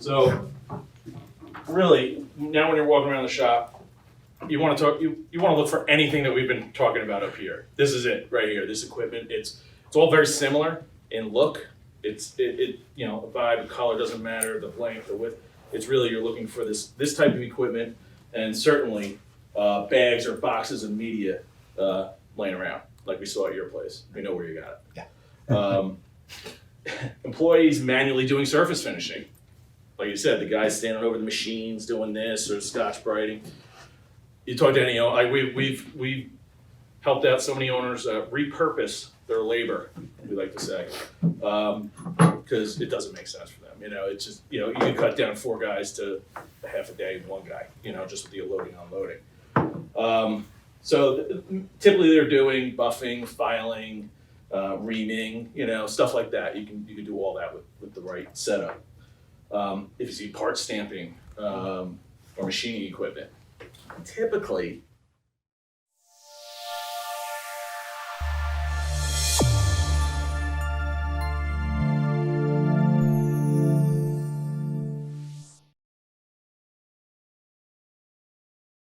So really, now when you're walking around the shop, you want to talk. You want to look for anything that we've been talking about up here. This is it right here. This equipment. It's all very similar in look. It you know, the vibe, the color doesn't matter, the length, the width. It's really you're looking for this type of equipment, and certainly bags or boxes of media laying around like we saw at your place. We know where you got it. Yeah. Employees manually doing surface finishing. Like you said, the guys standing over the machines doing this or Scotch brighting. You talk to any, we've helped out so many owners repurpose their labor, we like to say, because it doesn't make sense for them. You know, it's just, you know, you can cut down 4 guys to a half a day, 1 guy, you know, just with the loading, unloading. So typically they're doing buffing, filing, reaming, you know, stuff like that. You can do all that with the right setup. If you see part stamping or machining equipment, typically